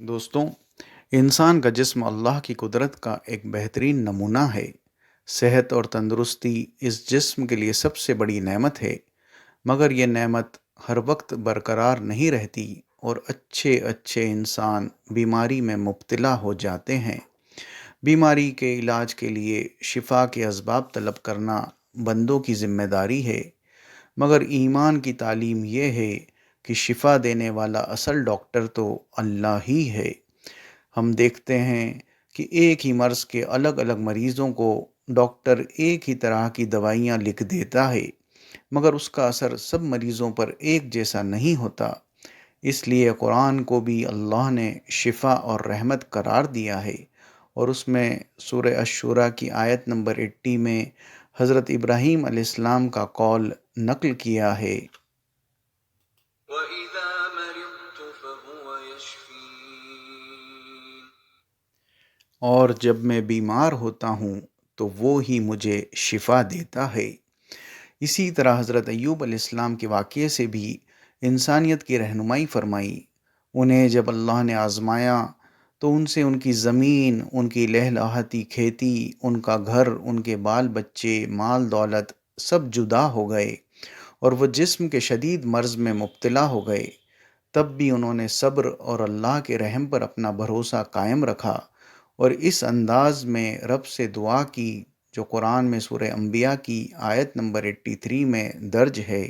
دوستوں، انسان کا جسم اللہ کی قدرت کا ایک بہترین نمونہ ہے۔ صحت اور تندرستی اس جسم کے لیے سب سے بڑی نعمت ہے، مگر یہ نعمت ہر وقت برقرار نہیں رہتی اور اچھے اچھے انسان بیماری میں مبتلا ہو جاتے ہیں۔ بیماری کے علاج کے لیے شفا کے اسباب طلب کرنا بندوں کی ذمہ داری ہے، مگر ایمان کی تعلیم یہ ہے کہ شفا دینے والا اصل ڈاکٹر تو اللہ ہی ہے۔ ہم دیکھتے ہیں کہ ایک ہی مرض کے الگ الگ مریضوں کو ڈاکٹر ایک ہی طرح کی دوائیاں لکھ دیتا ہے، مگر اس کا اثر سب مریضوں پر ایک جیسا نہیں ہوتا۔ اس لیے قرآن کو بھی اللہ نے شفا اور رحمت قرار دیا ہے، اور اس میں سورہ الشورى کی آیت نمبر 80 میں حضرت ابراہیم علیہ السلام کا قول نقل کیا ہے۔ وَإِذَا مَرِضْتُ فَهُوَ يَشْفِينِ۔ اور جب میں بیمار ہوتا ہوں تو وہ ہی مجھے شفا دیتا ہے۔ اسی طرح حضرت ایوب علیہ السلام کے واقعے سے بھی انسانیت کی رہنمائی فرمائی۔ انہیں جب اللہ نے آزمایا تو ان سے ان کی زمین، ان کی لہلہاتی کھیتی، ان کا گھر، ان کے بال بچے، مال دولت سب جدا ہو گئے، اور وہ جسم کے شدید مرض میں مبتلا ہو گئے۔ تب بھی انہوں نے صبر اور اللہ کے رحم پر اپنا بھروسہ قائم رکھا، اور اس انداز میں رب سے دعا کی جو قرآن میں سورہ انبیاء کی آیت نمبر 83 میں درج ہے۔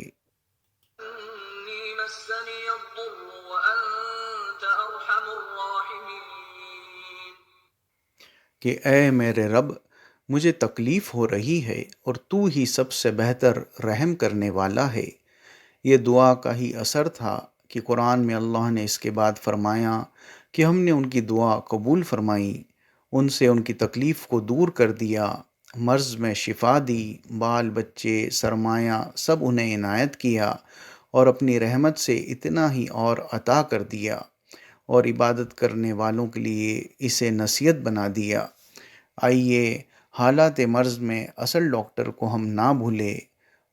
أَنِّي مَسَّنِيَ الضُّرُّ وَأَنْتَ أَرْحَمُ الرَّاحِمِينَ۔ کہ اے میرے رب، مجھے تکلیف ہو رہی ہے اور تو ہی سب سے بہتر رحم کرنے والا ہے۔ یہ دعا کا ہی اثر تھا کہ قرآن میں اللہ نے اس کے بعد فرمایا کہ ہم نے ان کی دعا قبول فرمائی، ان سے ان کی تکلیف کو دور کر دیا، مرض میں شفا دی، بال بچے سرمایہ سب انہیں عنایت کیا، اور اپنی رحمت سے اتنا ہی اور عطا کر دیا، اور عبادت کرنے والوں کے لیے اسے نصیحت بنا دیا۔ آئیے حالات مرض میں اصل ڈاکٹر کو ہم نہ بھولیں،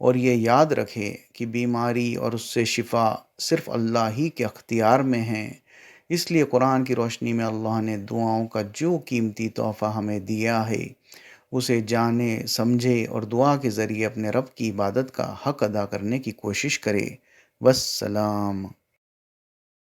اور یہ یاد رکھے کہ بیماری اور اس سے شفا صرف اللہ ہی کے اختیار میں ہیں۔ اس لیے قرآن کی روشنی میں اللہ نے دعاؤں کا جو قیمتی تحفہ ہمیں دیا ہے، اسے جانے سمجھے اور دعا کے ذریعے اپنے رب کی عبادت کا حق ادا کرنے کی کوشش کرے۔ والسلام۔